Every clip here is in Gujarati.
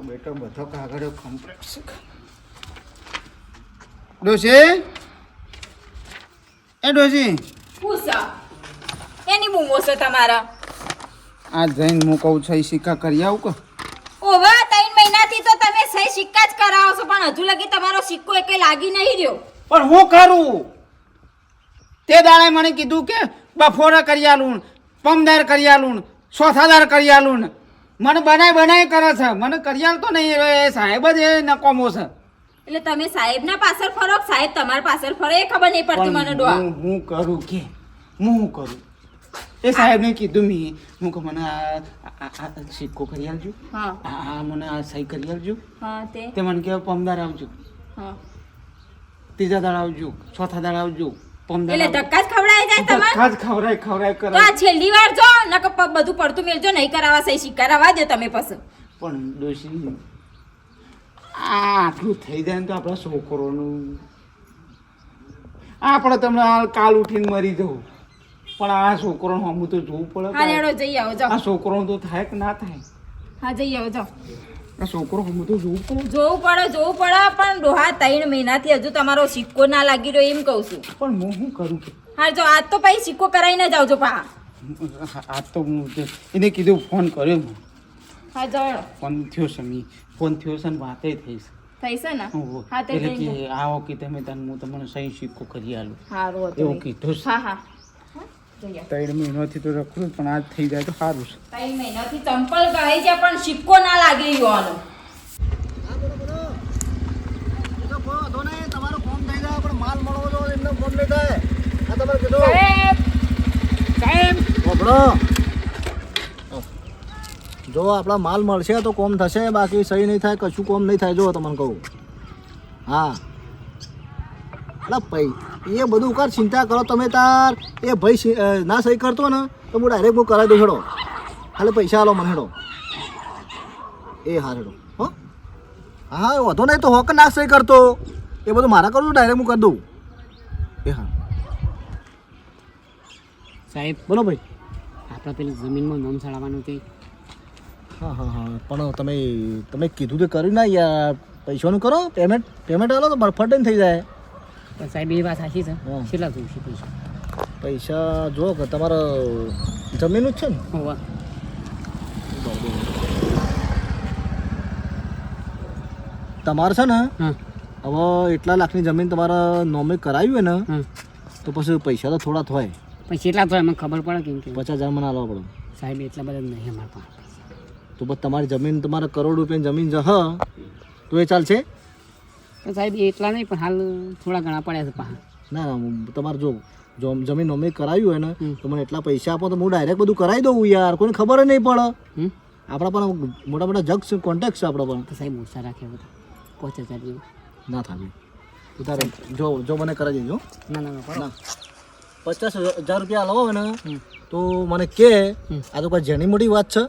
બેટો બધો કાગળો કમ્પ્લીટ છે. ડોશી એ ડોશી પૂછો એની બૂમો છે તમારા. આ જઈને હું કહું છું સિક્કા કરી આવું કે ઓવા 3 મહિનાથી તો તમે સહી સિક્કા જ કરાવો છો પણ હજુ લગી તમારો સિક્કો એકે લાગી નહીં રહ્યો. પણ હું કરું તે દાડે મને કીધું કે બફોરે કરી આલું પમદાર કરી આલું ચોથાદાર કરી આલું મને બનાય કરે છે મને કરી આલતો નહીં એ સાહેબ જ એ નકોમો છે. એટલે તમે સાહેબના પાછળ ફરો કે સાહેબ તમારા પાછળ ફરે એ ખબર નહીં પડતી મને ડોહા. હું કરું કે હું કરું એ સાહેબને કીધું હું કે મને આ સિક્કો કરી આલજો. હા આ મને આ સહી કરી આલજો. હા તે મને કે પમદાર આવજો હા ત્રીજા દાડ આવજો ચોથા દાડ આવજો પમદાર એટલે ધક્કા જ ખવડાવી જાય તમારે. ધક્કા જ ખવડાય તો આ છેલ્લી વાર જો નકર બધું પડતું મેલજો નહીં કરાવવા સહી સિક્કા રવા દો તમે પછી. પણ ડોશી આટલું થઈ જાય ને તો આપણા છોકરોનું આપણે તમને કાલ ઉઠીને મરી જવું પણ આ છોકરોનું હમું તો જોવું પડે. હા લેડો જઈ આવો જાઓ. આ છોકરોનું તો થાય કે ના થાય. હા જઈ આવો જાઓ. આ છોકરો હમું તો જોવું પડે. જોવું પડે પણ ડોહા 3 મહિનાથી હજુ તમારો સિક્કો ના લાગી રહ્યો એમ કહું છું. પણ હું શું કરું કે હા જો આજ તો પછી સિક્કો કરાવીને જાવજો પા. આ તો હું એને કીધું ફોન કર્યો હા જાઓ ફોન થયો છે ને વાતે થઈ છે. થઈ છે ને. હા તે એટલે કે આવો કે તમે હું તમને સહી સિક્કો કરી આલું સારું હતું. એવું કીધું છે. હા જઈએ. 3 મહિનાથી તો રખડું પણ આજ થઈ જાય તો સારું છે. 3 મહિનાથી ચંપલ ગઈ છે પણ સિક્કો ના લાગે યોનો. તમારો ફોન થઈ જાય પણ માલ મળવો જો એમનો ફોન નહીં થાય. આ તમારે કીધું સાહેબ જો આપણા માલ મળશે તો કોમ થશે બાકી સહી નહીં થાય કશું કોમ નહીં થાય જો તમને કહું. હા એટલે એ બધું કર ચિંતા કરો તમે તાર એ ભાઈ ના સહી કરતો ને તો હું ડાયરેક્ટ હું કરાવી દઉં હેડો ખાલી પૈસા આલો મને હેડો એ હા હેડો હો હા વધો નહીં તો હોક ના સહી કરતો એ બધું મારા કરું ડાયરેક્ટ હું કરી દઉં એ હા સાહેબ બોલો ભાઈ આપણે પેલી જમીનમાં નામ ચડાવવાનું તે હા હા હા પણ તમે કીધું તે કર્યું ના યાર પૈસાનું કરો પેમેન્ટ આલો તો બરફટ થઈ જાય. પણ સાહેબ એ વાત સાચી છે. હા. કેટલા જોઈશે પૈસા? પૈસા જો કે તમારે જમીનનું જ છે ને હોવા તમારે છે ને હા હવે એટલા લાખની જમીન તમારા નોમે કરાવી હોય ને હા તો પછી પૈસા તો થોડા થાય. પણ કેટલા તો મને ખબર પડે કેમ કે 50,000 મને આલવા પડે સાહેબ એટલા બધા નહીં અમારા પાસે. તો પછી તમારી જમીન તમારે કરોડ રૂપિયાની જમીન જહ તો એ ચાલશે. પણ સાહેબ એટલા નહીં પણ હાલ થોડા ઘણા પડ્યા છે પાહા. ના તમારે જો જમીન નોમે કરાવી હોય ને હમ. તો મને એટલા પૈસા આપો તો હું ડાયરેક્ટ બધું કરાવી દઉં યાર કોઈને ખબર જ નહીં પડે. હમ આપણા પણ મોટા મોટા જગ છે કોન્ટેક્ટ છે આપણા પણ તો સાહેબ ઓછા રાખ્યા બધા 5,000 જેવું. ના થાય ઉતારે જો મને કરાવી દેજો. ના ના ના પડો. ના 50,000 રૂપિયા લાવો હોય ને તો મને કે આ તો કોઈ જેની મોટી વાત છે.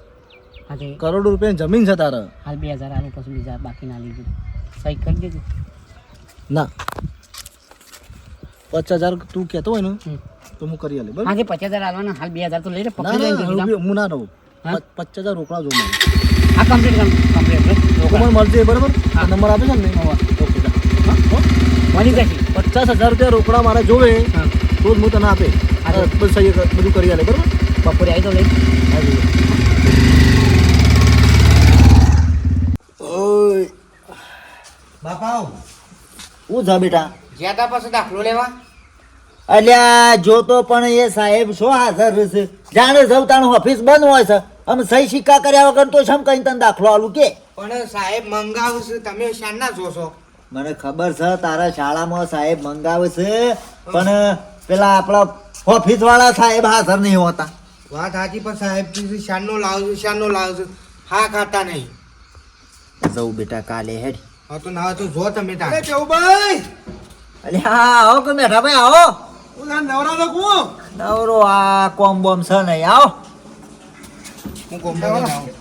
હા તે કરોડો રૂપિયાની જમીન છે તારે. હાલ 2,000 આલે પછી બીજા બાકી ના લીધું સહી કરી દેજો. ના 50,000 તું કહેતો હોય ને હમ. તો હું કરી આલે બરાબર. હા તે 50,000 આલવાના હાલ 2,000 તો લઈ લે ના પકડી લઈને ના હું ના રહું. હા? 50,000 રોકડા જો મને હા કમ્પ્લીટ ડોક્યુમેન્ટ મળશે બરાબર. નંબર આપે છે ને ઓકે હા મળી જશે. 50,000 રૂપિયા રોકડા મારે જોવે હા તો જ હું તને આપે. હા. બસ સહી બધું કરી આલે બરાબર. બપોરે આવી તો લઈ. હા જી. ઓય બાપા હું જા બેટા. જ્યાં પાસે દાખલો લેવા અલ્યા જોતો પણ એ સાહેબ શું હાજર છે જાણે જવતાનું ઓફિસ બંધ હોય છે અમે સહી સિક્કા કર્યા વગર તો શમ કઈ તને દાખલો આલું કે પણ સાહેબ મંગાવું છે તમે શાના જોશો મને ખબર છે તારા શાળામાં સાહેબ મંગાવે છે પણ પેલા આપણા ઓફિસ વાળા સાહેબ હાજર નહીં હોતા. વાત સાચી પણ સાહેબ શાનો લાવજો હા ખાતા નહીં. જવું બેટા કાલે હેડ. હા તો ના તો જો તમે તાર કેવું ભાઈ અલ્યા હા આવો કે મેઠા ભાઈ આવો. હું નવરા લખું નવરો આ કોમ બોમ છે નહીં આવો. હું કોમ્પ્યુટર લાવું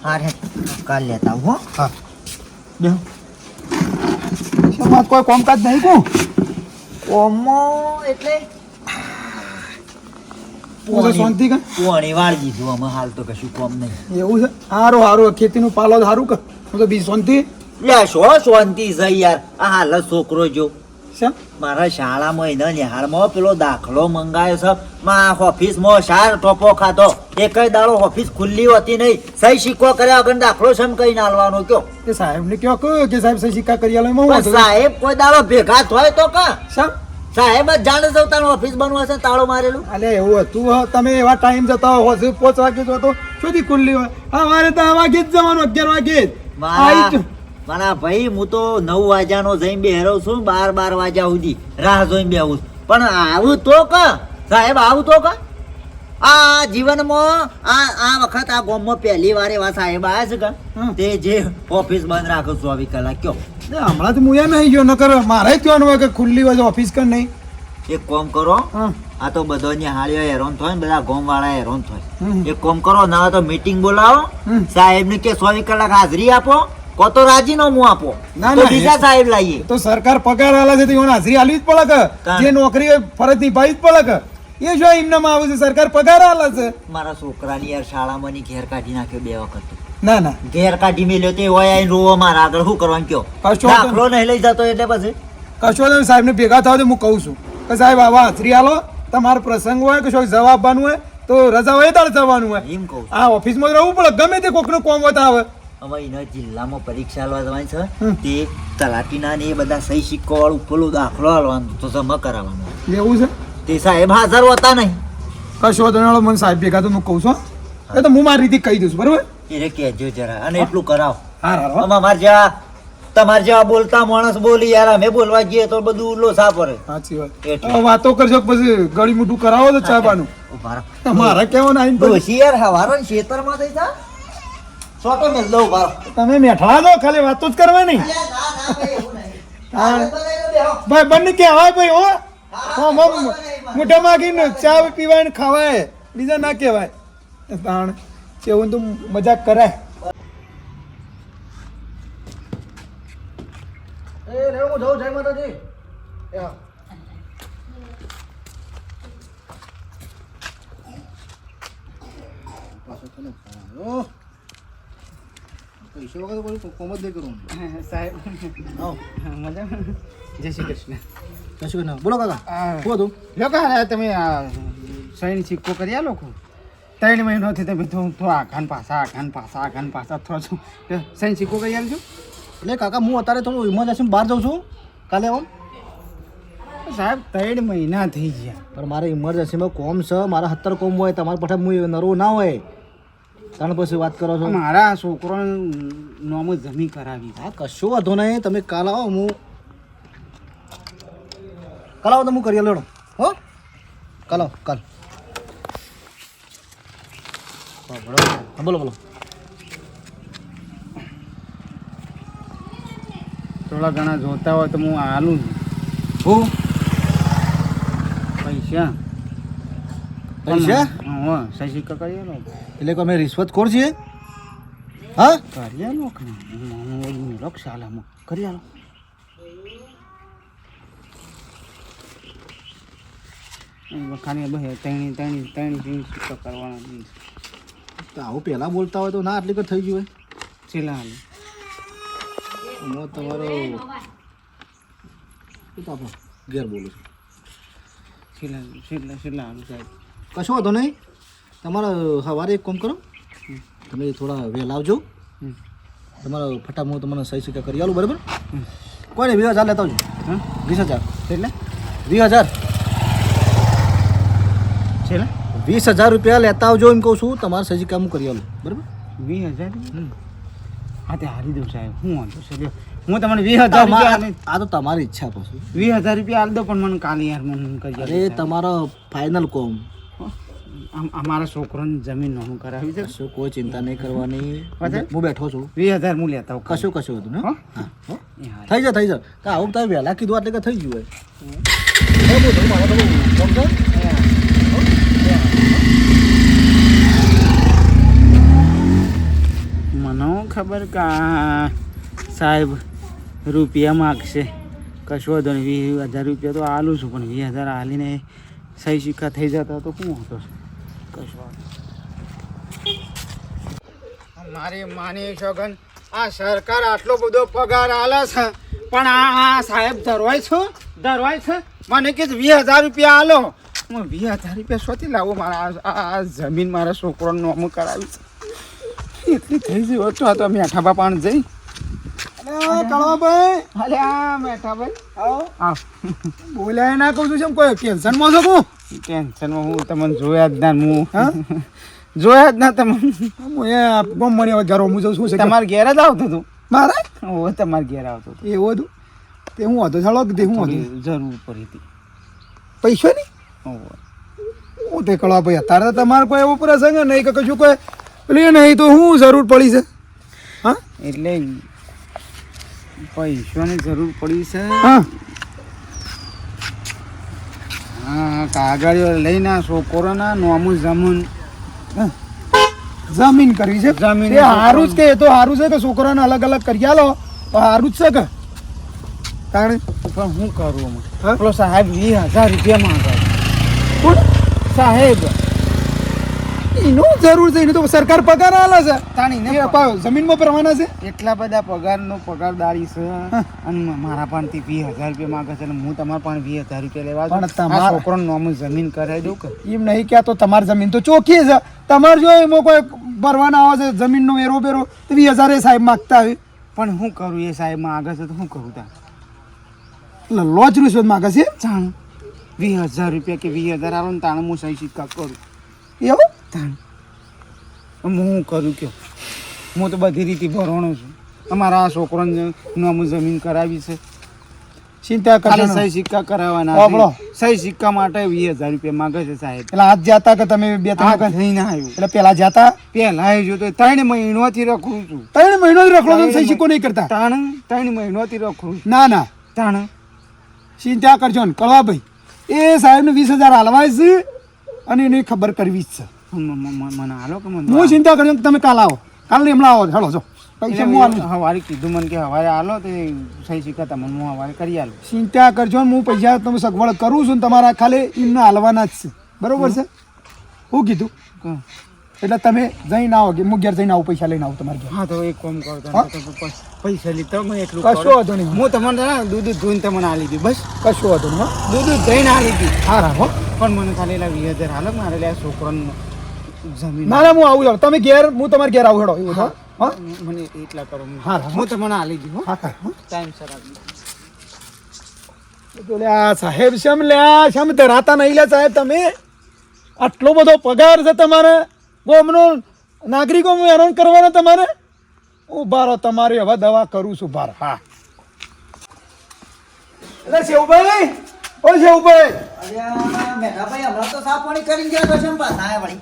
હા રે કાલ લેતા આવું હો. હા બેહો. સમાજ કોઈ કામકાજ નહીં કો કોમો એટલે હું તો શાંતિ કા પોણી વાળી દીધું અમે હાલ તો કશું કોમ નહીં. એવું છે સારું સારું ખેતીનું પાલો સારું કે હું તો બી શાંતિ લે શો શાંતિ છે યાર. આ હાલ જ છોકરો જો છે મારા શાળામાં એના નિહાળમાં પેલો દાખલો મંગાયો છે. માં ઓફિસમાં શાર ટોપો ખાતો. એકય દાડો ઓફિસ ખુલ્લી હોતી નહીં. સહી સિક્કો કર્યા વગર દાખલો સમ કઈ નાલવાનો કયો? કે સાહેબને કયો કહ્યું કે સાહેબ સહી સિક્કા કરી આલો એમાં હું પણ વાંધો નહીં. સાહેબ કોઈ દાડો ભેગા થાય તો કા શા? સાહેબ જ જાણે છે તારું ઓફિસ બનવા છે તાળો મારેલું. અલે એવું હતું હો, તમે એવા ટાઈમ જતા હો 5 વાગે જો તો સુધી ખુલ્લી હોય. અમારે તો આ વાગે જ જવાનું 11 વાગે જ. મારા ભાઈ હું તો 9 વાગ્યાનો જઈને બેહરો છું 12 વાગ્યા સુધી રાહ જોઈને બેહું છું. પણ આવું તો કા સાહેબ આવું તો કા આ જીવનમાં આ વખત આ ગામમાં પહેલી વાર એવા સાહેબ આવ્યા છે કા તે જે ઓફિસ બંધ રાખો 24 કલાક કયો. હમણાં તો હું એમ નહીં ગયો નકર મારે કહેવાનું હોય કે ખુલ્લી હોય ઓફિસ કર નહીં. એક કામ કરો હા આ તો બધો નિહાળીઓ હેરાન થાય ને બધા ગામ વાળા હેરાન થાય. એક કામ કરો ના તો મીટિંગ બોલાવો સાહેબ ને કે 24 કલાક હાજરી આપો કો તો રાજીનામું આપો. ના, તો ના, બીજા સાહેબ લાવીએ. તો સરકાર પગાર આલે છે તો એને હાજરી આલવી જ પડે કે તાણ. જે નોકરી હોય ફરજ નિભાવી જ પડે કે એ જો એમનામાં આવે છે સરકાર પગાર આલે છે. મારા છોકરાની યાર શાળામાં ની ઘેર કાઢી નાખ્યો 2 વખત. ના ના ઘેર કાઢી મેલ્યો તે હોય આઈને રોવો મારા આગળ શું કરવાનું કયો? કશો દાખલો નહીં લઈ જતો એટલે પછી કશો તમે સાહેબને ભેગા થાવ તો હું કહું છું કે સાહેબ આવા હાજરી આલો. તમારો પ્રસંગ હોય કે શું જવાબ આપવાનું હોય તો રજા હોય તારે જવાનું હોય. એમ કહું છું. આ ઓફિસમાં જ રહેવું પડે ગમે તે કોકનું કોમ હોય તો આવે. અમે એના જિલ્લામાં પરીક્ષા આલવા જવાની છે તે તલાટીના ને એ બધા સહી સિક્કો વાળું પેલું દાખલો આલવાનું તો જમા કરાવવાનું. એવું છે તે સાહેબ હાજર હોતા નહીં. કશો તો મને સાહેબ ભેગા તો હું કહું છું એ તો હું મારી રીતે કહી દઉં છું બરાબર. એને કહેજો જરા અને એટલું કરાવો. હા હા અમાર જેવા તમારે જેવા બોલતા માણસ બોલી યાર અમે બોલવા જઈએ તો બધું લોસા પડે. સાચી વાત. એટલે. હવે વાતો કરશો કે પછી ગળી મોટું કરાવો તો ચા પાનું ઉભા રહો. મારા કેવું આવીને પછી ડોશી યાર હવારો ને ખેતરમાં થઈ જા છોટો મેલ દો ઉભા રહો. તમે મેઠા દો ખાલી વાતો જ કરવાની. હા. ભાઈ બંને કહેવાય ભાઈ હો મોઢા માગીને ચા પીવાય ને ખાવાય બીજા ના કહેવાય. તાણ કેવું તો મજાક કરાય. પૈસા વગર કોઈ કોમ જ નહીં કરવાનું. સાહેબ મજામાં? જય શ્રી કૃષ્ણ. કશું ના બોલો કાકા શું હતું? લોકો તમે સૈન સિક્કો કરી આલો કો 3 મહિનોથી તમે તો આઘાન પાછા થો છો સૈન સિક્કો કરી આલજો. એટલે કાકા હું અત્યારે થોડું ઇમરજન્સી બહાર જાઉં છું કાલે આવો. સાહેબ 3 મહિના થઈ ગયા. પણ મારે ઇમરજન્સીમાં કોમ છે મારા 70 કોમ હોય તમારા પઠા હું નરવો ના હોય તાણ પછી વાત કરો છો. મારા છોકરોને નોમ જમી કરાવી. હા કશો વાંધો નહીં તમે કાલ આવો હું કાલ આવો તો હું કરી લેડો હો કાલ આવો કાલ. હા બોલો બોલો. થોડા ઘણા જોતા હોય તો હું આલું હું પૈસા. પૈસા હા સહી સિક્કા કરી આલો. એટલે કે અમે રિશ્વતખોર છીએ? હા કરી આલો લક્ષાલામાં કરી આલો. ખાલી બહે ત્રણી સિક્કા કરવાના. તો આવું પહેલાં બોલતા હોય તો ના આટલી કર થઈ ગયું હોય. છેલ્લા હાલ હું તમારો શું આપો ઘેર બોલું છું. છેલ્લા હાલ સાહેબ. કશો વાંધો નહીં તમારે સવારે એક કામ કરો તમે થોડા વહેલા આવજો તમારા ફટાફટ તમને સહી સિક્કા કરી આલું બરાબર. કોઈ નહીં 20,000 લેતા આવજો. હા 20,000 એટલે 20,000 છેલ્લા 20,000 રૂપિયા લેતા આવજો એમ કહું છું તમારે સહી સિક્કા હું કરી આલું બરાબર. 20,000. હા તે હારી દઉં સાહેબ હું વાંધો છે લ્યો. હું તમને 20,000 આ તો તમારી ઈચ્છા પછી 20,000 રૂપિયા આલ દો પણ મને કાલે યાર મને કરી અરે તમારો ફાઇનલ કોમ અમારા છોકરાને જમીન નોમ કરાવી છે. કશું કોઈ ચિંતા નહીં કરવાની વધારે? હું બેઠો છું 20,000 હું લેતા આવું. કશું કશું હતું ને હો? હા હો. એ હારી. થઈ જાય તો આવું તમે વહેલા કીધું એટલે કે થઈ ગયું હોય બહુ બધું મારે તો કોમ છે. મને ખબર કે આ સાહેબ રૂપિયા માગશે કશો વાંધો નહીં 20,000 રૂપિયા તો આલું છું પણ 20,000 હાલીને સહી સિક્કા થઈ જતા તો શું હતો. મારી માની છોગન આ સરકાર આટલો બધો પગાર આલે છે પણ આ સાહેબ ધરવાય છે મને કે 20,000 રૂપિયા આલો હું 20,000 રૂપિયા શોથી લાવો મારા આ જમીન મારા છોકરાનું નોમું કરાવી છે એટલી થઈ ગઈ હોત તો આ તો મેઠા બાપાને જઈ કળવાભાઈ અલે આ મેઠા ભાઈ આવ બોલ્યા ના કહું છું કેમ કોઈ ટેન્શનમાં છો તું ટેન્શનમાં હું તમને જોયા જ ના હું જોયા જ ના તમને હું એ ગમ મને હવે ઘર હું જઉં શું છે તમારે ઘેર જ આવતો હતું મારે ઓ તમારે ઘેર આવતો હતો એવું હતું તે હું હતો ચાલો તે હું હતું જરૂર પડી હતી પૈસો નહીં હું તે કળવાભાઈ અત્યારે તો તમારે કોઈ એવો પ્રસંગ નહીં કે કશું કોઈ પેલી નહીં તો હું જરૂર પડી છે હા એટલે પૈસાની જરૂર પડી છે હા હા કાગળિયો લઈને છોકરોના નોમું જમીન જમીન કરવી છે જમીન એ સારું જ કે એ તો સારું છે કે છોકરાને અલગ અલગ કરી આલો તો સારું જ છે કે તાણે પણ હું કરું હા? અમે પેલો સાહેબ 20,000 રૂપિયા માંગે કોણ સાહેબ એનું જરૂર છે એને તો સરકાર પગાર આલે છે તાણી એ જમીનમાં પરવાના છે એટલા બધા પગારદારી છે અને મારા પાસેથી 20,000 રૂપિયા માંગે છે અને હું તમારા પાસે 20,000 રૂપિયા લેવા પણ પણ તમારા- છોકરાનું નોમું જમીન કરાવી દઉં કે એમ નહીં કે આ તો તમારી જમીન તો ચોખ્ખી છે તમારે જો એમાં કોઈ ભરવાના આવે છે જમીનનો વેરો બેરો તો 20,000 એ સાહેબ માગતા હોય પણ હું કરું એ સાહેબ માંગે છે તો શું કરું ત્યાં એટલે લોજ રૂશ્વત માગે છે જાણ 20,000 રૂપિયા કે 20,000 આવે ને તાણે હું સહી સિક્કા કરું એવું તાણ હું કરું કયો હું તો બધી રીતે ભરવાનો છું અમારા આ છોકરાને નોમું જમીન કરાવી છે ચિંતા ખાલી કરશો સહી સિક્કા કરાવવાના વાપરો. છે. સહી સિક્કા માટે 20,000 રૂપિયા માંગે છે સાહેબ એટલે આજ જાતા કે તમે બે આ ત્રણ વખત? થઈને આવ્યું એટલે પેલા જાતા પહેલા આવ્યું તો 3 મહિનોથી રખડું છું 3 મહિનો રખડો તો સહી સિક્કો નહીં કરતા 3 મહિનોથી રખડું છું ના ના તાણ ચિંતા કરજો ને કળવાભાઈ એ સાહેબને 20,000 હાલવાય છે અને એની ખબર કરવી જ છે મને હાલો કે મને હું ચિંતા કરજો કે તમે કાલ આવો કાલ હમણાં આવો હેલો જો પૈસા હું આલું છું. હવારે કીધું મને કે હવારે હાલો તે સહી સિક્કા તમને હું હવારે કરી આલું ચિંતા કરજો ને હું પૈસા તમે સગવડ કરું છું ને તમારા ખાલી એમને હાલવાના જ છે બરોબર છે હું કીધું કહું. એટલે તમે જઈને આવો કે હું ઘેર જઈને આવું પૈસા લઈને આવું તમારે ઘેર હા તો એક કામ કરતો હા? પૈસા લીધો મેં એટલું કશો કરું. વાંધો નહીં હું તમને ના દૂધ ધોઈને તમને આલી દીધું બસ કશો વાંધો નહીં હો દૂધ ધોઈને આલી દીધું હા રાખો પણ મને ખાલી એલા 20,000 હાલો મારે લે છોકરાને જમીન ના ના હું આવું જાઉં તમે ઘેર હું તમારે ઘેર આવું હેડો એવું હા હા મને એટલા કરો હા, હા. હું તમને આલી દીધું હા હા ટાઈમ સર આપી બોલે આ સાહેબ શેમ લ્યા શેમ ધરાતા નહીં લ્યા સાહેબ તમે આટલો બધો પગાર છે તમારે ગોમનો નાગરિકો હેરાન કરવાના તમારે ઉભા રહો તમારી હવે દવા કરું છું બાર હા એટલે શેવભાઈ ઓ શેવભાઈ મેઠાભાઈ હમણાં તો સાફ પાણી કરીને ગયા તો છે પાછા આયા વળી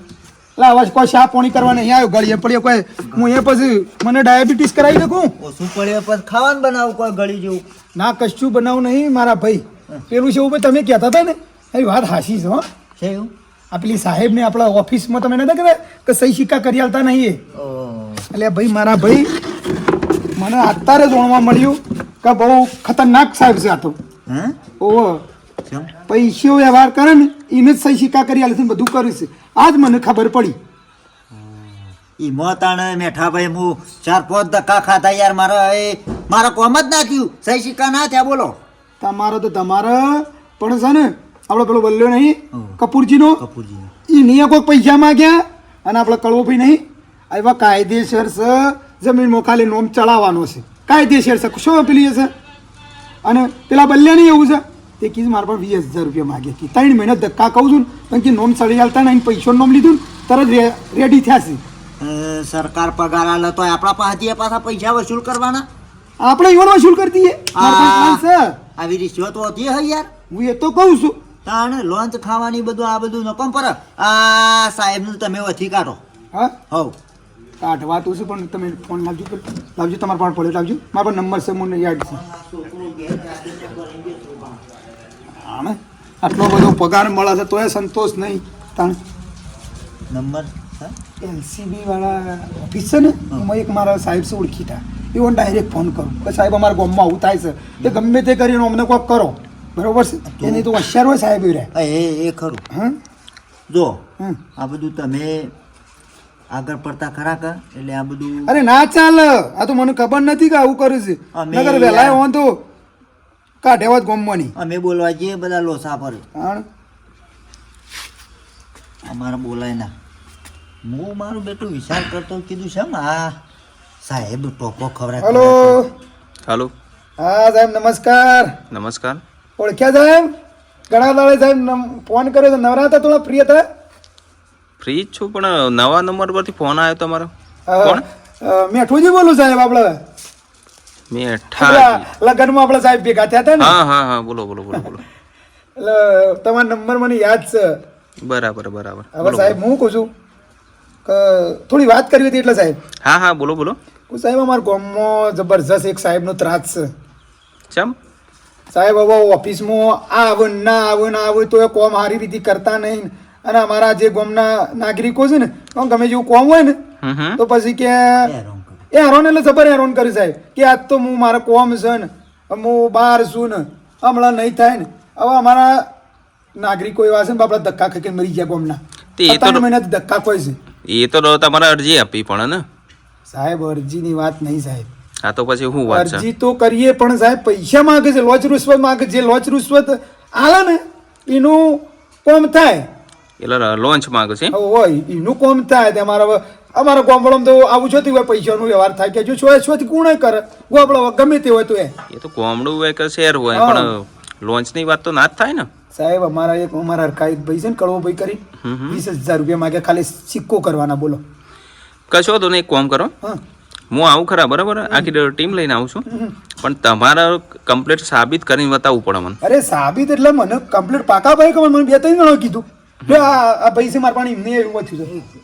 લાવા કોઈ શા પોણી કરવા નહીં આવ્યો ગળીએ પડ્યો કોઈ હું એ પછી મને ડાયાબિટીસ કરાવી શકું ઓછું પડે પછી ખાવાનું બનાવું કોઈ ગળી જેવું ના કશું બનાવું નહીં મારા ભાઈ પેલું શેવભાઈ તમે કહેતા હતા ને એ વાત હાસી છે હો છે એવું આ પેલી સાહેબને આપણા ઓફિસમાં તમે નતા કહેતા કે સહી સિક્કા કરી આલતા નહીં એ એટલે ભાઈ મારા ભાઈ મને અત્યારે જાણવા મળ્યું કે બહુ ખતરનાક સાહેબ છે આ તો હા ઓહો કેમ પૈસો વ્યવહાર કરે ને એને જ સહી સિક્કા કરી આલે છે ને બધું કર્યું છે આજ મને ખબર પડી ઈ મોતાણે મેઠાભાઈ હું 4-5 ધક્કા ખાધા યાર મારા કોમ જ ના થયું સહી સિક્કા ના થયા બોલો તમારો તો તમારે પણ છે ને આપણો પેલો બલ્યો નહીં હમ. કપૂરજીનો કપૂરજી એ નહીં કોઈ પૈસા માંગ્યા અને આપણે કળવોભાઈ નહીં એવા કાયદેસર છે જમીનમાં ખાલી નોમ ચડાવવાનો છે કાયદેસર છે શું પેલી છે અને પેલા બલ્યા નહીં એવું છે તે કીધું મારા પણ 20,000 રૂપિયા માગ્યા કે 3 મહિના ધક્કા કહું છું ને પણ કે નોમ ચડી ચાલતા નહીં પૈસો નોમ લીધું ને તરત રેડી થયા છે સરકાર પગાર આલે તો આપણા પાસેથી પાછા પૈસા વસૂલ કરવાના આપણે એવાનો વસૂલ કરી દઈએ મારા પાસે plan છે આવી રિશ્વત હોતી હોય યાર હું એ તો કહું છું તાણે લોન્ચ ખાવાની બધું આ બધું નકોમ પર આ સાહેબનું તમે વથી કાઢો હા હવ કાઢવા તો છે પણ તમે ફોન લાવજો પેલો લાવજો તમારા પાસે પડ્યો લાવજો મારા પાસે નંબર છે મને યાદ છે હા ને આટલો બધો પગાર મળે છે તોય સંતોષ નહીં તાણ નંબર એલસીબી વાળા ઓફિસ છે ને એમાં એક મારા સાહેબ છે ઓળખીતા એવો ડાયરેક્ટ ફોન કરું કે સાહેબ અમારા ગામમાં આવું થાય છે તે ગમે તે કરીને અમને કોઈક કરો બરોબર છે એની તો હોશિયાર હોય સાહેબ એ રહ્યા એ ખરું હા જો હમ. આ બધું તમે આગળ પડતા ખરા કા એટલે આ બધું અરે ના ચાલ આ તો મને ખબર નથી કે આવું કર્યું છે અમે નગર વહેલા યાર- હોન તો કાઢેવત ગમવાની અમે બોલવા જઈએ બધા લોસા પર હા અમારે બોલાય ના હું મારું બેટું વિચાર કરતો કીધું છે એમ આ સાહેબ ટોપો ખવડાવે હલો હાલો હા સાહેબ નમસ્કાર નમસ્કાર ઓળખ્યા સાહેબ ઘણા દાડે સાહેબ ફોન કર્યો તો નવરા હતા થોડા ફ્રી હતા ફ્રી જ છું પણ નવા નંબર પરથી ફોન આવ્યો તમારો હા, કોણ? મેઠુજી બોલું સાહેબ આપણે મેઠા પેલા લગ્નમાં આપણે સાહેબ ભેગા થયા હતા ને હા હા હા બોલો બોલો બોલો બોલો એટલે તમારો નંબર મને યાદ છે બરાબર બરાબર હવે બોલો સાહેબ હું કહું છું કે થોડી વાત કરવી હતી એટલે સાહેબ હા હા બોલો બોલો હું સાહેબ અમારા ગામમાં જબરજસ્ત એક સાહેબનો ત્રાસ છે ચમ સાહેબ હવે ઓફિસમાં આવ ના આવ ના આવ તો એ કોમ સારી રીતે કરતા નહીં અને અમારા જે ગામના નાગરિકો છે ને તો ગમે જેવું કોમ હોય ને હમ તો પછી કે હેરાન કરે. એ હેરોન એટલે જબર હેરોન કરે સાહેબ કે આજ તો હું મારા કોમ છે ને હું બહાર છું ને હમણાં નહીં થાય ને હવે અમારા નાગરિકો એવા છે ને બાપડા ધક્કા ખાઈ મરી ગયા ગામના તે એ તો- 47 મહિનાથી ધક્કા ખોય છે એ તો તમારે અરજી આપવી પડે ને સાહેબ અરજીની વાત નહીં સાહેબ હા તો પછી શું વાત છે અરજી તો કરીએ પણ સાહેબ પૈસા માંગે છે લોચ રૂશ્વત માંગે છે. જે લોચ રૂશ્વત આલે ને એનું કોમ થાય એટલે લોન્ચ માંગે છે હવે હોય એનું કોમ થાય તે અમારા ગામડામાં તો આવું છોથી હોય પૈસાનો વ્યવહાર થાય કે જો છોથી કોણ કરે ગામડો ગમે તે હોય તો એ તો ગામડું હોય કે શહેર હોય હા. પણ લોન્ચની વાત તો ના જ થાય ને સાહેબ અમારા હરકાઈ ભાઈ છે ને કડવો ભાઈ કરી 20,000 રૂપિયા માંગે ખાલી સિક્કો કરવાના બોલો કશો તો નહીં એક કામ કરો હા હું આવું ખરા બરાબર આખી ટીમ લઈને આવું છું પણ તમારે કમ્પ્લીટ સાબિત કરીને બતાવવું પડે મને અરે સાબિત એટલે મને કમ્પ્લીટ પાકા ભાઈ કે મને 2-3 જણા કીધું લે આ ભાઈ છે મારા પણ એમને એવું થયું છે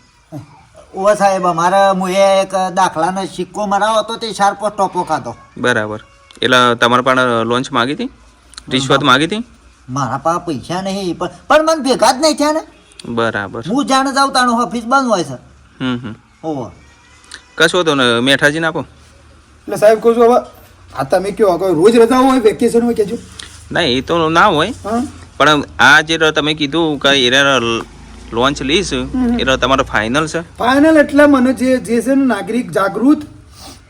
ઓ સાહેબ અમારે હું એક દાખલાનો સિક્કો મરાવો હતો તે 4-5 ટોપો ખાધો બરાબર એટલે તમારા પણ લોન્ચ માગી હતી રિશ્વત માગી હતી મારા પાસે પૈસા નહીં પણ મને ભેગા જ નહીં થયા ને બરાબર હું જાણે જાઉં તાણું ઓફિસ બંધ હોય છે હમ ઓહો કશો તો ને મેઠાજીને આપો એટલે સાહેબ કહું છું હવે આ તમે કયો હવે રોજ રજા હોય વેકેશન હોય કેજો ના એ તો ના હોય હા પણ આ જે તમે કીધું કે એ લોન્ચ લઈશ એ તમારો ફાઇનલ છે ફાઇનલ એટલે મને જે છે ને નાગરિક જાગૃત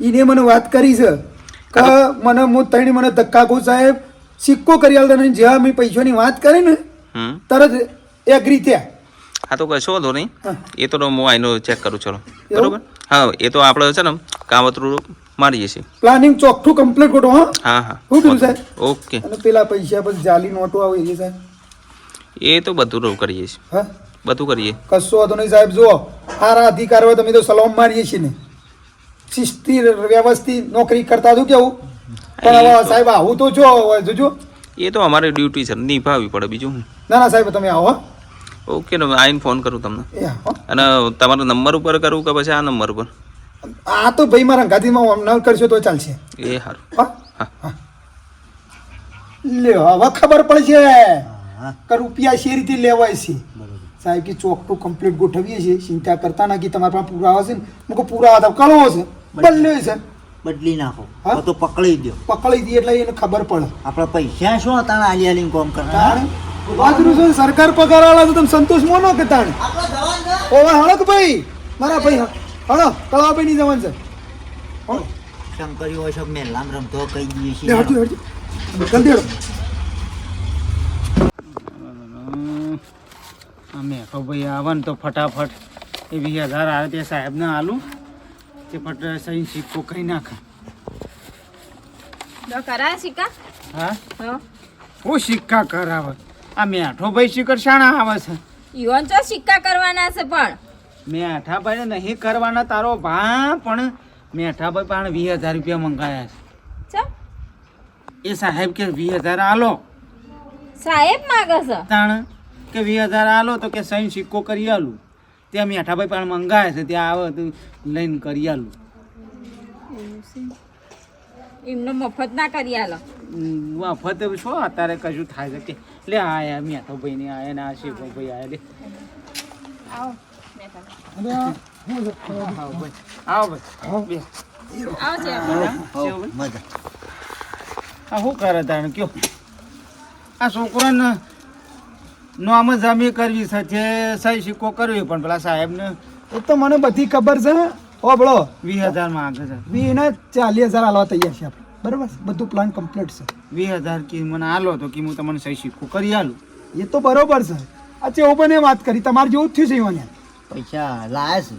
એને મને વાત કરી છે કે મને હું તણી મને ધક્કા કહું સાહેબ સિક્કો કરી આલતા નહીં જ્યાં મેં પૈસાની વાત કરી ને હમ તરત એગ્રી થયા હા તો કશો વાંધો નહીં હા. એ તો હું આઈનો ચેક કરું ચલો બરોબર હા એ તો આપણે છે ને કાવતરું મારીએ છીએ પ્લાનિંગ ચોખ્ઠું કમ્પ્લીટ કરો હા હા હા શું કીધું સાહેબ ઓકે અને પેલા પૈસા પછી જાલી નોટો આવે એ સાહેબ એ તો બધું કરીએ છીએ હા બધું કરીએ કશો વાંધો નહીં સાહેબ જુઓ સારા અધિકાર હોય તમે તો સલામ મારીએ છીએ ને શિસ્તી વ્યવસ્થિત નોકરી કરતા હતું કેવું પણ હવે સાહેબ આવું તો જો હવે જોજો એ તો અમારી ડ્યુટી છે નિભાવવી પડે બીજું શું ના ના સાહેબ તમે આવો હો. ઓકે ને આવીને ફોન કરું તમને એ આવો અને તમારો નંબર ઉપર કરું કે પછી આ નંબર ઉપર આ તો ભાઈ મારા ગાદીમાં ન કરશો તો ચાલશે એ સારું હા હા લ્યો હવે ખબર પડશે કે રૂપિયા શી રીતે લેવાય છે સાહેબ કે ચોખ્ખું કમ્પ્લીટ ગોઠવીએ છીએ ચિંતા કરતા ના કે તમારા પાસે પુરાવા છે ને મૂકો પુરાવા તો કળવો છે બદલ્યો છે બદલી નાખો હા? તો પકડી દો પકડી દઈએ એટલે એને ખબર પડે આપણા પૈસા શું હતા આલી આલીને કોમ કરતા તાણ વાજરું છે સરકાર પગાર વાળા તો તમે સંતોષ મોનો કે તાણ ઓવા હળક ભાઈ મારા ભાઈ હળો કળાભાઈ ની જવાન છે શંકરી હોય છે મેલામ રમતો કહી દઈએ લે છીએ હટજો હટજો જલ્દી હળો અમે કહો ભાઈ આવે ને તો ફટાફટ એ 20,000 આવે તે સાહેબને આલું તે ફટ સહી સિક્કો કઈ નાખે તો કરાય સિક્કા હા હા હું સિક્કા કરાવે આ મેઠો ભાઈ શિખર શાણા આવે છે ઈવન તો સિક્કા કરવાના છે પણ મેઠાભાઈ નહીં કરવાના તારો ભા પણ મેઠાભાઈ પણ 20,000 રૂપિયા મંગાયા ચમ છે એ સાહેબ કે 20,000 આલો સાહેબ માગે છે તાણ કે 20,000 આલો તો કે સહી સિક્કો કરી આલું ત્યાં મેઠાભાઈ પણ મંગાય છે ત્યાં આવે તો લઈને કરી આલું એમનો મફત ના કરી આલો મફત શું અત્યારે કશું થાય છે કે લે આયા મેઠાભાઈ ને આયા ને આ શેખભાઈ આયા લે આવો આવો ભાઈ આવો ભાઈ બે આવો છે શેખભાઈ. મજા આ શું કરે તાણે કયો આ છોકરાને નોમ જમી કરવી છે જે સહી સિક્કો કરવી પણ પેલા સાહેબને એ તો મને બધી ખબર છે ઓબળો 20,000 માંગે છે. વીને 40,000 આલવા તૈયાર છે આપણે બરાબર બધું પ્લાન કમ્પ્લીટ છે 20,000 કી મને આલો તો કે હું તમને સહી સિક્કો કરી આલું. એ તો બરોબર છે અચ્છા ઓપને વાત કરી તમારે જેવું જ થયું છે અહીંયા પૈસા લાયા છે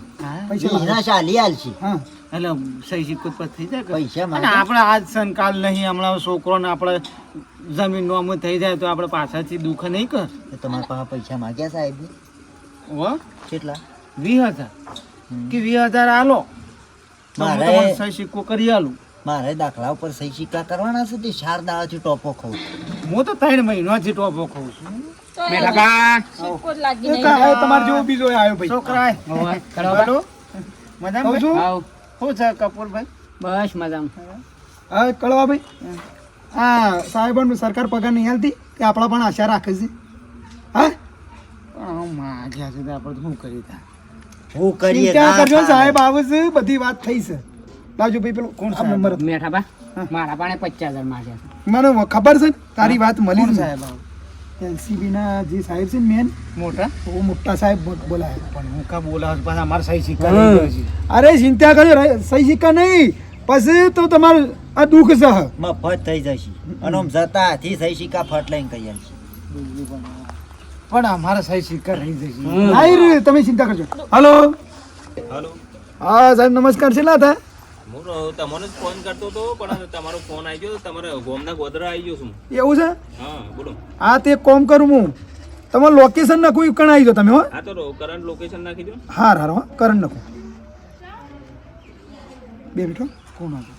પૈસા એના ચાલી આલશે હા એટલે સહી સિક્કો પર થઈ જાય કે? પૈસા અને માંગે. આપણે આજ સંકાલ નહીં હમણાં છોકરોને આપણે જમીન નોમ થઈ જાય તો આપણે પાછળથી દુઃખ નહીં કર. તો તમારા પાસે પૈસા માંગ્યા સાહેબ હો કેટલા 20,000 કે 20,000 આલો તો હું મારે- તમને સહી સિક્કો કરી આલું. મારે દાખલા ઉપર સહી સિક્કા કરવાના છે તે 4 દાડાથી ટોપો ખાઉં હું તો 3 મહિનાથી ટોપો ખાઉં છું. તો એ મેઠાબા સિક્કો જ લાગી એ નહીં. કાંઈ તમારે જેવો બીજો આવ્યો ભાઈ છોકરા ઓય, કળવાબા. બોલો મજામાં કહું છું આવ શું છે કપૂરભાઈ? બસ મજામાં હા કળવા ભાઈ હા સાહેબનું સરકાર પગાર નહીં હાલતી કે આપણા પણ આશા રાખે છે હા પણ માગ્યા છે તો આપણે તો શું કરી તા? હું કરીએ ચિંતા ના કરજો થાય. સાહેબ આવે છે બધી વાત થઈ છે લાવજો ભાઈ પેલું કોણ આ સાહેબ? નંબર હતો. મેઠાબા મારા પાસે 50,000 માંગ્યા છે. મને ખબર છે ને તારી વાત મળી કોણ જ સાહેબ આવું? એલસીબી ના જે સાહેબ છે ને મેન મોટા બહુ મોટા સાહેબ બોલાય પણ હું કા બોલાવું છું? પાછા અમારે સહી સિક્કા લઈ ગયો છે. અરે ચિંતા કરજો સહી સિક્કા નહીં પછી તો તમારું આ દુઃખ છે મફત થઈ જશે અને આમ જતા હાથી સહી સિક્કા ફટ લઈને કહી આલશે. પણ અમારે સહી સિક્કા રહી જશે. આઈ રે તમે ચિંતા કરજો હલો હાલો હા સાહેબ નમસ્કાર છેલ્લા હતા હું તમને જ ફોન કરતો હતો પણ તમારો ફોન આવી ગયો તમારે ગોમના ગોદરા આવી ગયો છું. એવું છે હા બોલો. હા તે કોમ કરું હું તમારું લોકેશન નાખું એ કણ આવી જાઓ તમે હો હા તો કરંટ લોકેશન નાખી દો. હા હારો હો કરંટ નાખો 2 મિનિટ હો. કોણ હતું?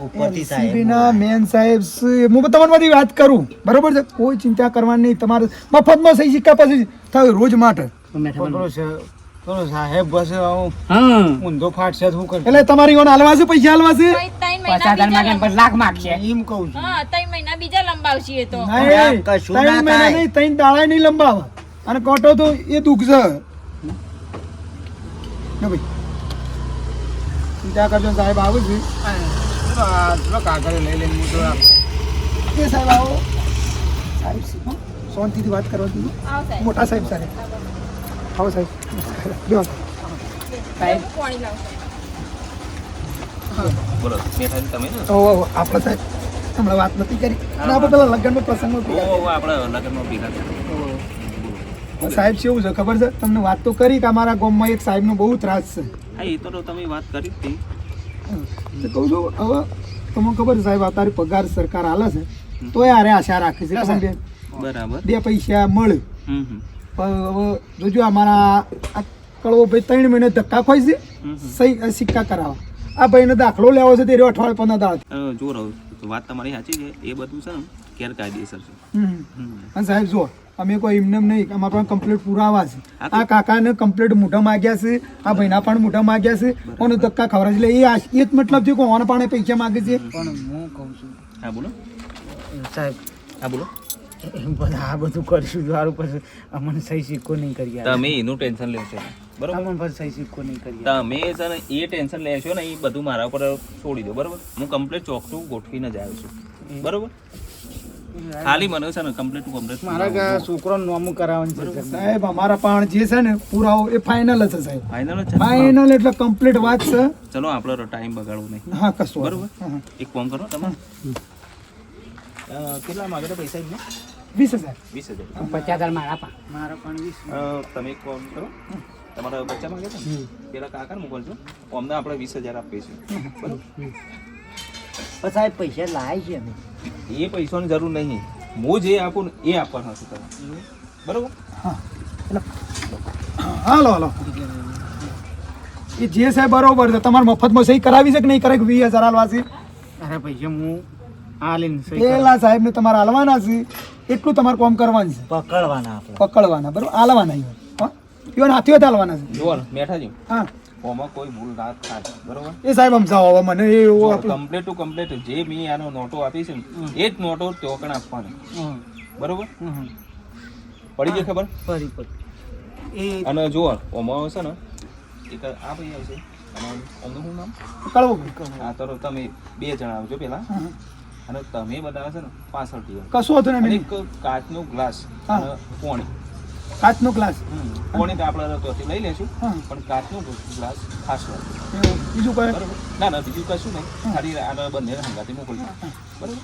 ઉપરથી LCB સાહેબ ના મેન સાહેબ છે. હું તમારી બધી વાત કરું બરોબર છે કોઈ ચિંતા કરવાની નહીં તમારે મફતમાં સહી સિક્કા પછી થાય રોજ માટે તો મેઠાબા પેલો છે પેલો સાહેબ બસ આવું હા ઊંધો ફાટશે તો શું કરશે? એટલે તમારી ઓન હાલવા છે પૈસા હાલવા છે ભાઈ, ત્રણ મહિના 50,000 બીજા માંગે પછી લાખ માગશે. એમ કહું છું. હા 3 મહિના બીજા લંબાવશે એ તો નહીં, કશું 3 ના મહિના થાય. નહીં 3 દાડા નહીં લંબાવા અને કોટો તો એ દુઃખ છે જો ભાઈ ચિંતા કરજો સાહેબ આવું છું પેલો કાગળ લઈ લઈને હું તો એ સાહેબ આવો સાહેબ છે, હો. શાંતિથી વાત કરવા દીધું આવો સાહેબ મોટા સાહેબ સાહેબ આવો સાહેબ બેહો. સાહેબ પાણી લાવો બોલો મેઠાજી તમે ને ઓહો, આપણે સાહેબ હમણાં વાત નથી કરી અને આપણે પેલા લગ્નનો પ્રસંગમાં ભેગા ઓ આપણે લગ્નમાં ભેગા થયા. થયા. સાહેબ કેવું છે ખબર છે તમને વાત તો કરી કે અમારા ગામમાં એક સાહેબનો બહુ ત્રાસ છે હા એ તો તમે વાત કરી જ હતી. તો કહું છું હવે તમને ખબર છે સાહેબ અત્યારે પગાર સરકાર આલે છે તોય આરે આશા રાખે છે કે તમને બરાબર. બે પૈસા મળે હમ હમ પણ હવે જોજો અમારા આ કળવો ભાઈ 3 મહિને ધક્કા ખોઈ છે સહી સિક્કા કરાવવા આ ભાઈને દાખલો લેવો છે તે રહ્યો અઠવાડિયે 15 દાડા જો રહું વાત તમારી સાચી છે એ બધું છે ને ગેરકાયદેસર છે. અને સાહેબ જો અમે કોઈ એમને નહીં અમારા પણ કમ્પ્લીટ પુરાવા છે આ કાકાને કમ્પ્લીટ મોઢા માગ્યા છે આ ભાઈના પણ મોઢા માગ્યા છે અને ધક્કા ખવડાવે છે એટલે એ જ મતલબ છે કે ઓને પણ પૈસા માગે છે પણ હું કહું છું હા બોલો. સાહેબ હા બોલો. બધા આ બધું કરીશું સારું પછી અમને સહી સિક્કો નહીં કરી આલે. તમે એનું ટેન્શન લેશો બરોબર. અમને પછી સહી સિક્કો નહીં કરી આલે. તમે છે ને એ ટેન્શન લેશો ને એ બધું મારા ઉપર છોડી દો બરોબર. હું કમ્પ્લીટ ચોકઠું ગોઠવીને જ આવ્યો છું બરોબર. ખાલી મને છે ને કમ્પ્લીટ મારા કે છોકરોને નોમું કરાવવાનું છે સાહેબ અમારા પણ જે છે ને પુરાવો એ ફાઇનલ છે સાહેબ ફાઇનલ છે. ફાઇનલ એટલે કમ્પ્લીટ વાત છે ચલો આપણો ટાઈમ બગાડવો નહીં હા કશું વાંધો બરોબર. નહીં. એક ફોન કરો તમે કેટલા માગે પૈસા એમને 20,000 20,000. 50,000 મારા પાસે. મારા પણ 20. તમે એક ફોન કરો તમારા બચ્ચા માંગે છે ને પેલા કાકાને મોકલજો અમને આપણે 20,000 આપીએ છીએ બરોબર. પણ સાહેબ પૈસા લાય છે અમે એ પૈસાની જરૂર નહીં હું જે આપું ને એ આપવાના છે તમે બરોબર. હાલો હાલો એ જે સાહેબ બરોબર છે તમારે મફતમાં સહી કરાવી છે કે નહીં કરાવી 20,000 હાલવા છે અરે પૈસા હું આ લઈને સહી પેલા સાહેબ ને તમારે હાલવાના છે એટલું તમારે કામ કરવાનું છે પકડવાના આપણે પકડવાના બરોબર હાલવાના ઈવન હાથીઓ હાલવાના છે જુઓ મેઠાજી હા ઓમાં કોઈ ભૂલ ના થાય બરોબર. એ સાહેબ સમજાવો હવે મને એ એવું આપણે કમ્પ્લીટ ટુ કમ્પ્લીટ જે મેં આનો નોટો આપી છે ને એ જ નોટો ચોકણ આપવાની બરોબર. પડી ગઈ ખબર. ફરી પર એ અને જુઓ ઓમાં આવશે ને એક આ ભાઈ આવશે અને એમનું શું નામ કળવો હા તો તમે 2 જણા આવજો પેલા અને તમે બતાવે છે ને 65 કશો હતો ને અને મેં એક કાચનો ગ્લાસ હા. અને પોણી કાચનો ગ્લાસ પોણી તો આપણે ત્યાંથી લઈ લેશું હા. પણ કાચનો ગ્લાસ ખાસ વાત બીજું કઈ બરોબર ના બીજું કશું નહીં ખાલી આના બંને હંગાથી મોકલી બરોબર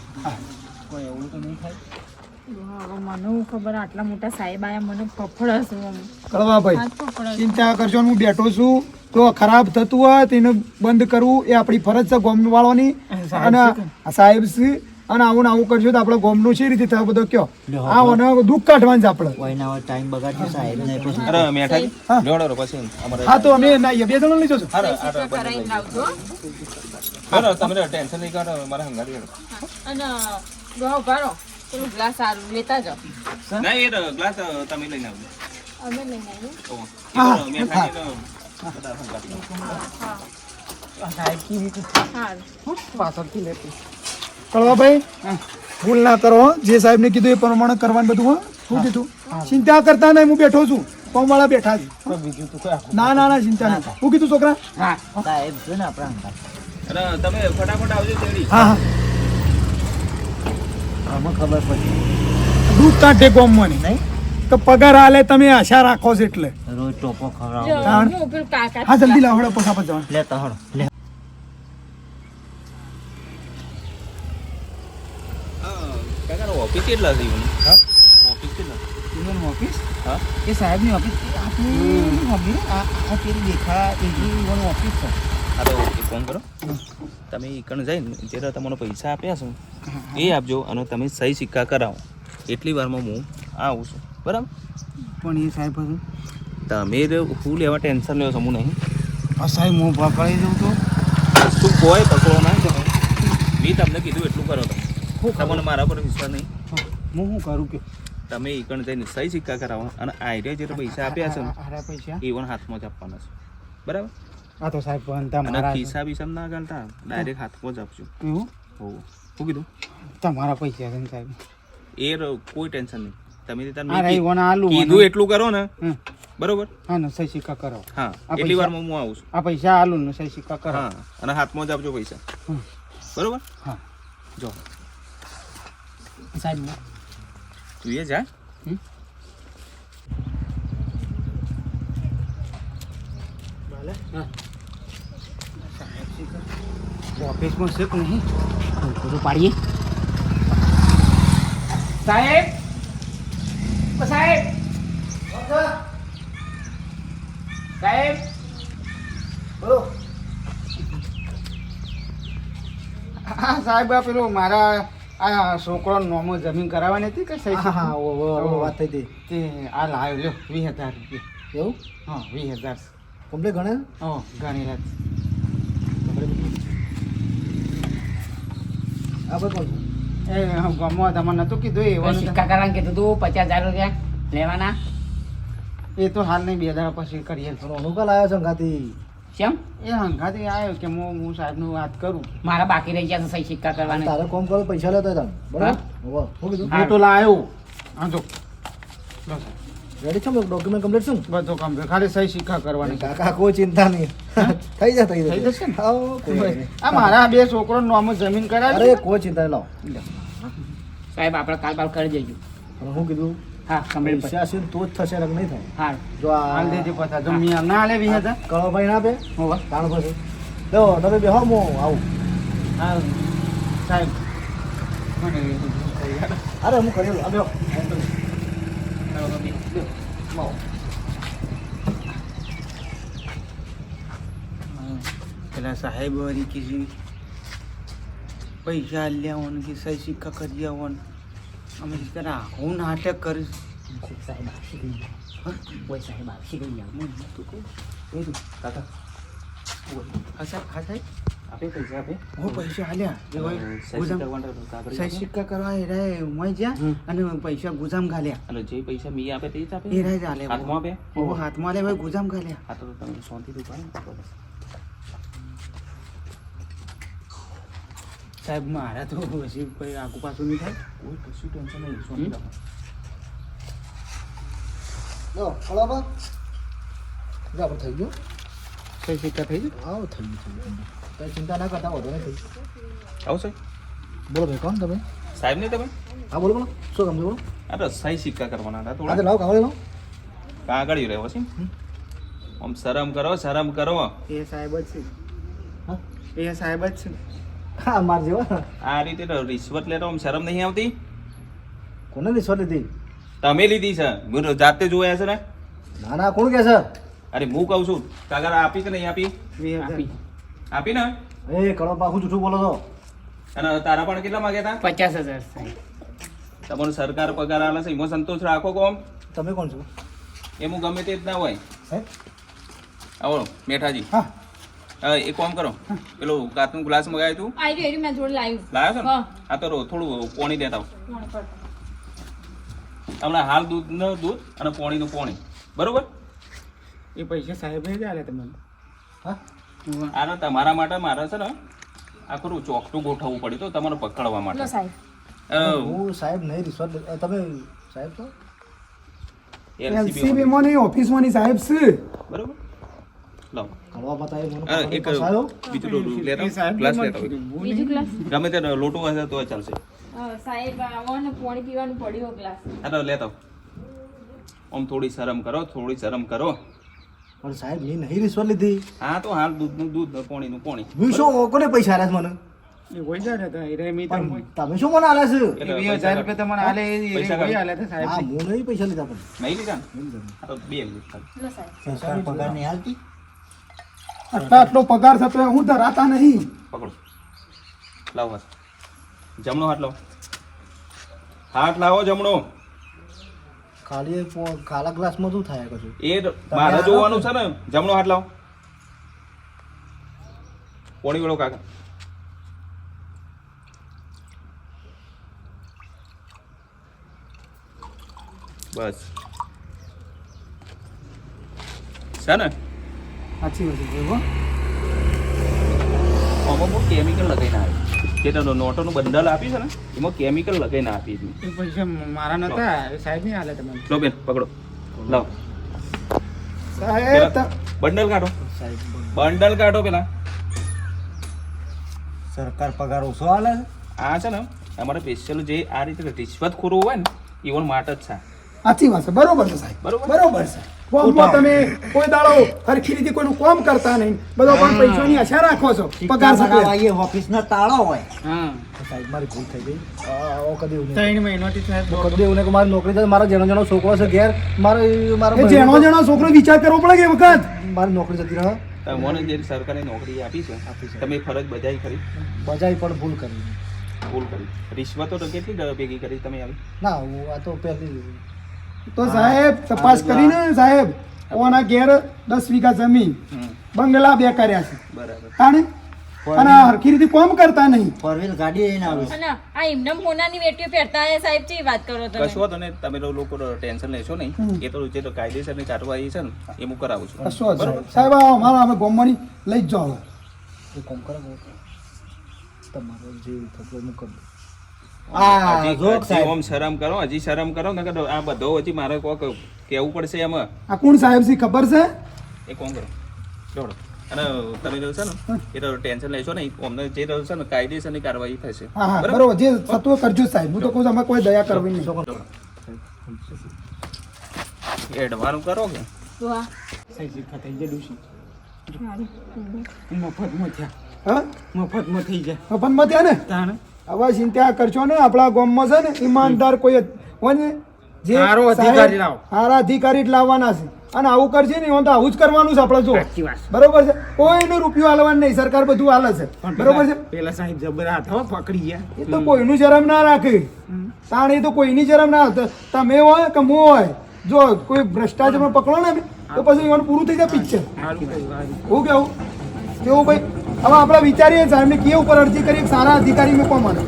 કોઈ એવું તો નહીં થાય હવે મને હું ખબર આટલા મોટા સાહેબ આયા મને ફફડશે આમ. કળવાભાઈ હાથ ફફડાશે. ચિંતા કરશો ને, હું બેઠો છું. તો ખરાબ થતું હોય તો એને બંધ કરવું એ આપણી ફરજ છે ગોમ વાળવાની. અને આ સાહેબ છે અને આવું ને આવું કરશો તો આપણે ગોમનું શી રીતે થાય બધો કયો આ અને દુઃખ કાઢવાનું છે આપણે. કોઈના ટાઈમ બગાડશે સાહેબ ને પછી અરે મેઠાજી હા. જોડો પછી અમારે હા તો અમે ના બે જણા લઈ જશું. અરે સિક્કા કરાઈને લાવજો હો. અરે તમે ટેન્શન નહીં કરો મારા હંગાથી અને ગો ભરો પેલું ગ્લાસ સારું લેતા જાઓ. ના એ ગ્લાસ તમે લઈને આવજો અમે લઈને આવીએ. તો હા. મેઠાજી બધા હંગાથી હારું. પાછળથી લેતી કળવાભાઈ ભૂલ ના કરો હો. જે સાહેબને કીધું એ પ્રમાણે કરવાનું બધું હો. શું કીધું ચિંતા કરતા નહીં, હું બેઠો છું. કોમવાળા બેઠા છે. ના ના ના ચિંતા નહીં. શું કીધું છોકરા? સાહેબ છે ને આપણા અંગાત. અને તમે ફટાફટ આવજો તેડી હા હા આમાં ખબર પડી દૂધ કાઢે ગોમવાની નહીં તો પગાર આલે તમે આશા રાખો છો એટલે. રોજ ટોપો ખવડાવો જો, તાણ. હું પેલું કાકા હા જલ્દી લાવડો પસાપત જવાનું. લેતા હળો લે કાકા ઓફિસ કેટલા છે હા ઓફિસ કેટલા ઓફિસ હા એ સાહેબની ઓફિસ આ પેલી દેખા એની ઓફિસ છે. હા તો એક ફોન કરો તમે ઈકણ જઈને જ્યારે તમને પૈસા આપ્યા છે એ આપજો અને તમે સહી સિક્કા કરાવો એટલી વારમાં હું આવું છું બરાબર પણ એ સાહેબ હતું તમે હું લેવા ટેન્શન લેવો છો હું નહીં આ સાહેબ હું પકડાઈ દઉં તો વસ્તુ કોઈ પકડો ના તમે મેં તમને કીધું એટલું કરો તમે તમને મારા પર વિશ્વાસ નહીં હું શું કરું કે તમે ઈકણ જઈને સહી સિક્કા કરાવો અને આઈડિયા જે પૈસા આપ્યા છે હારા પૈસા ને એ પણ હાથમાં જ આપવાના છે બરાબર આ તો સાહેબ પણ અને તમારા ખિસ્સા બિસ્સા ના ગાલતા ડાયરેક્ટ હાથમાં જ આપજો એવું હોવ શું કીધું તમારા પૈસા છે ને સાહેબ કોઈ ટેન્શન નહીં તમે આ રહી વન આલુ કીધું એટલું કરો ને હમ. બરોબર હા ને સહી સિક્કા કરો હા આ એટલી પૈસા- વારમાં હું આવું છું આ પૈસા આલુ ને સહી સિક્કા કરો હા અને હાથમાં જ આપજો પૈસા હમ. બરોબર હા જો સાહેબ તું એ જા ઓફિસમાં છે કે નહીં બધું પાડીએ સાહેબ ઓ સાહેબ સાહેબ બોલો. હા સાહેબ આ પેલું મારા આ છોકરો નોમો જમીન કરાવવાની હતી કે સહી હા હા વાત થઈ હતી તે આ લાવ્યો લ્યો 20,000 રૂપિયા એવું હા 20,000 કમ્પ્લેટ ગણે હા ઘણી રાત આ ભાઈ કોણ છે? એ ગમવા તમને નતું કીધું એ હવે સિક્કા કરવાનું કીધું તું 50,000 રૂપિયા લેવાના એ તો હાલ નહીં 2 દાડા પછી કરીએ પણ અનુકાલ આવ્યો છે અંગાથી કેમ એ હંગાથી આવ્યો કે હું સાહેબનું વાત કરું મારા બાકી રહી ગયા છે સહી સિક્કા કરવાના તારે કોમ કરો પૈસા લેતો હતા બરાબર હોવા શું કીધું હું તો લાવ્યો હા જો લો સાહેબ. રેડી છો ડોક્યુમેન્ટ કમ્પ્લીટ છું બધું કમ્પ્લીટ ખાલી સહી સિક્કા કરવાની છે. કાકા કોઈ ચિંતા નહીં થઈ જાય થઈ થઈ જશે ને? આવો કોઈ વાત નહીં. આ મારા 2 છોકરો નોમ જમીન કરાવી અરે કોઈ ચિંતા નહીં લાવો સાહેબ આપણે કાલ બાલ કરી દેજો અને શું કીધું હા કમ્પ્લીટ પૈસા હશે ને તો જ થશે નકર નહીં થાય હા જો હાલ આ દેજો પાછા જો મિયા ના આલે 20,000 કળોભાઈ ના આપે હોવા તાણ પછી લો તમે બેહો હું આવું હા સાહેબ મને અરે હું કરી લઉં આ બેહો પેલા સાહેબ વાળી કીધી પૈસા લેવાનું કે સહી સિક્કા કરી આવવાનું અમે કરા હું નાટક કરીશ સાહેબ આવશે કઈ કોઈ સાહેબ આવશે કઈ કાકા હા સાહેબ આપે પૈસા આપે હું પૈસા હાલ્યા એ હોય સહી ગુજામ સિક્કા માટે કાગળ સહી સિક્કા કરવા એ રાય મોય જ્યાં અને પૈસા ગુજામ ઘાલ્યા અને જે પૈસા મી આપે તે જ આપે એ રાય ચાલે હાથમાં આપે હાથમાં લે ભાઈ ગુજામ ઘાલ્યા હા તો તમે શાંતિથી ઉભા રહો. સાહેબ મારા તો પછી કોઈ આગુ પાછું નહીં થાય કોઈ કશું ટેન્શન નહીં શાંતિ રાખો લો કળોબા જો આપણે થઈ ગયું સહી સિક્કા થઈ ગયું આવો થઈ ગયું કઈ ચિંતા ના કરતા વધુ નહીં થઈ આવશે બોલો ભાઈ કોણ તમે? સાહેબ નહીં તમે? હા બોલો બોલો, શું કામ છે બોલો? આ તો સહી સિક્કા કરવાના હતા હા થોડા. તો લાવો કાગળ લાવો. કાગળ રહ્યો છે આમ શરમ કરો શરમ કરો. એ સાહેબ જ છે. હા એ સાહેબ જ છે. હા માર જેવા. આ રીતે તો રિશ્વત લેતો આમ શરમ નહીં આવતી? કોને રિશ્વત લીધી? તમે લીધી છે, હું જાતે જોયા છે ને. ના ના કોણ કે છે? અરે હું કહું છું કાગળ આપી કે નહીં આપી? 20,000. આપી ને. એ કડો પાછું જૂઠું બોલો છો. અને તારા પણ કેટલા માંગ્યા હતા? 50,000 સાહેબ. તમારો સરકાર પગાર આલે છે એમાં સંતોષ રાખો કોમ. તમે કોણ છો? એમ ગમે તે જ ના હોય. સાહેબ આવો મેઠાજી. હા હા એ કોમ કરો, પેલું કાચનું ગ્લાસ મગાવ્યું તું આવી રહ્યું મેં જોડે લાવ્યું લાવ્યો છો ને? હા. આ તો થોડું પોણી દેતા આવો. કોણ પર? હમણાં હાલ દૂધનું દૂધ અને પોણીનું પોણી, બરોબર? એ પૈસા સાહેબે જ આલે તમને. હા આને તમારા માટે મારે છે ને આ ખરું ચોકટું ગોઠવવું પડ્યું તો તમારે પકડવા લો માટે. સાહેબ. હું સાહેબ નહીં રિશ્વત તમે સાહેબ છો? એલસીબી માં નહીં, ઓફિસમાં નહીં સાહેબ છે. બરોબર. લાવો. કડવા બતાવી મને એક ફસાયો. બીજું લોટું લેતા એ આવો. સાહેબ ગ્લાસ મને લેતા આવો. કીધું. બીજું ગ્લાસ? ગમે તે લોટું હશે તો ચાલશે. સાહેબ આવો ને પાણી પીવાનું પડ્યું ગ્લાસ. હા તો લેતા આવો. આમ થોડી શરમ કરો, થોડી શરમ કરો. પણ સાહેબ મેં નહીં રિશ્વત લીધી. હા તો હાલ દૂધનું દૂધ ને પોણીનું પોણી. હું શું કોને પૈસા આલ્યા છે મને? એ હોય જાય ને તો એ રે મેં પણ તમને તમે શું મને આલ્યા છે? એ 20,000 રૂપિયા તમને આલે એ પૈસા હોય આલે તો સાહેબ. હા હું નહીં પૈસા લીધા પણ નહીં લીધા ને? હા તો બે મિનિટ ખાલી. લો સાહેબ. સરકાર પગાર નહીં હાલતી. આટલો પગાર થતો હોય, હું ધરાતા નહીં. પકડો. લાવો હાથ. જમણો હાથ લાવો. હાથ લાવો જમણો. ખાલી ખાલા ગ્લાસમાં શું થાય કશું? એ મારે જોવાનું છે ને. જમણો હાથ લાવો. પોણી વેળો કાકા. બસ છે ને. સાચી વાત છે હો. આમાં બહુ કેમિકલ લગાવીને આવે જે તને નોટોનું બંડલ આપ્યું છે ને એમાં કેમિકલ લગાવીને આપી દીધું. એ પૈસા મારા નતા એ સાહેબ નહીં આલે તમને. લો બેન પકડો. લાવો સાહેબ બંડલ કાઢો. સાહેબ બંડલ કાઢો પેલા. સરકાર પગાર ઓછો આલે છે? આ છે ને અમારે સ્પેશિયલ જે આ રીતે રિશ્વતખોરો હોય ને ઈવન માટે જ છે. સાચી વાત છે, બરોબર છે સાહેબ, બરોબર. બરોબર છે. કોમમાં તમે કોઈ દાડો હરખી રીતે કોઈનું કામ કરતા નહીં, બધો પણ પૈસાની આશા રાખો છો પગાર સાથે. ઓફિસનો તાળો હોય. હા સાહેબ મારી ભૂલ થઈ ગઈ. કદી એવું નહીં. 3 મહિનાથી સાહેબ કદી એવું નહીં કે મારી નોકરી જતી, મારો જેનો જેનો છોકરો છે ઘેર મારો એ જેનો જેનો છોકરો વિચાર કરવો પડે કે એ વખત. મારી નોકરી જતી રહે મને જે સરકારે નોકરી આપી છે તમે ફરજ બજાવી ખરી? બજાઈ પણ ભૂલ કરી. ભૂલ કરી. રિશ્વતો તો કેટલી ભેગી કરી તમે આવી? ના હું આ તો પહેલી તો સાહેબ તપાસ કરીને સાહેબ ઓના ઘેર 10 વીઘા જમીન બંગલા 2 કર્યા છે. બરાબર. તાણે અને હરખી રીતે કામ કરતા નહીં. ફોર વ્હીલ ગાડી લઈને આવે છે. અને આ એમને મોનાની વેટીઓ પહેરતા હે સાહેબ ચી વાત કરો તમે? કશો વાંધો નહીં, તમે લોકો ટેન્શન લેશો નહીં. એ તો જે તો કાયદેસરની કાર્યવાહી છે ને એ હું કરાવું છું. કશો જ સાહેબ. સાહેબ આ અમારા અમે ગોમવાની લઈ જ જાઓ. એ કામ કરે તમારો જે થતો હું કરી દઉં. હજી જોક હજી સાહેબ. ઓમ શરમ કરો, હજી શરમ કરો ને આ બધો હજી મારે કોક કહેવું પડશે એમાં. આ કોણ સાહેબ છે ખબર છે? એ કોણ કરો જોડો. અને તમે રહ્યો છે ને એ તો ટેન્શન લેશો નહીં. અમને જે રહ્યું છે ને કાયદેસરની કાર્યવાહી થશે. હા હા બરોબર, જે થતું હોય કરજો સાહેબ. હું તો કહું છું અમે કોઈ દયા કરવી નહીં. એડવાનું કરો કે તો આ સાહેબ શીખા થઈ જાય ડોશી. મફતમાં થયા. હા મફતમાં થઈ જાય. મફતમાં ત્યાં ને તાણ હવે ચિંતા કરશો ને. આપણા ગામમાં છે ને ઈમાનદાર કોઈ હોય ને જે સારો અધિકારી લાવો. સારા અધિકારી જ લાવવાના છે. અને આવું કરશે ને એમાં તો આવું જ કરવાનું છે આપણે. જો સાચી વાત. બરોબર છે, કોઈનો રૂપિયો હાલવાનું નહીં, સરકાર બધું હાલે છે. બરોબર છે. પેલા સાહેબ જબર હાથ હો પકડી ગયા. એ તો કોઈનું શરમ ના રાખે. તાણ એ તો કોઈની શરમ ના રાખે. તમે હોય કે હું હોય, જો કોઈ ભ્રષ્ટાચારમાં પકડો ને તો પછી એવાનું પૂરું થઈ જાય પિક્ચર. સારું કર્યું, સારું. હું કેવું કેવું ભાઈ, હવે આપણે વિચારીએ સાહેબને કે ઉપર અરજી કરી સારા અધિકારી મૂકો મને.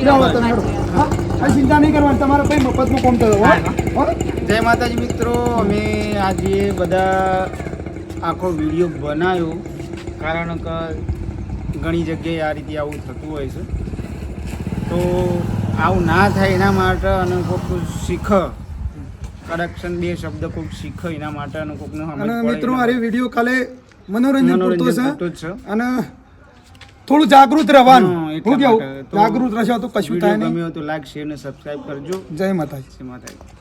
જાઓ તમે હેડો. હા આ ચિંતા નહીં કરવાની, તમારે ભાઈ મફતનું કામ થયું. હો જય માતાજી મિત્રો, અમે આજે બધા આખો વિડીયો બનાવ્યો કારણ કે ઘણી જગ્યાએ આ રીતે આવું થતું હોય છે. તો આવું ના થાય એના માટે અને કોઈક શીખ કરેક્શન 2 શબ્દ કોઈક શીખ એના માટે અને કોઈકને સમજ અને પડે મિત્રો એના આ વિડીયો કાલે મનોરંજન પૂરતો મનોરંજન છે. પૂરતો જ છે. અને થોડું જાગૃત રહેવાનું હા, હું એટલા કેવું માટે તો જાગૃત રહેશો તો કશું થાય વિડીયો નહીં ગમ્યો તો લાઈક શેર ને સબસ્ક્રાઇબ કરજો જય માતાજી જય માતાજી.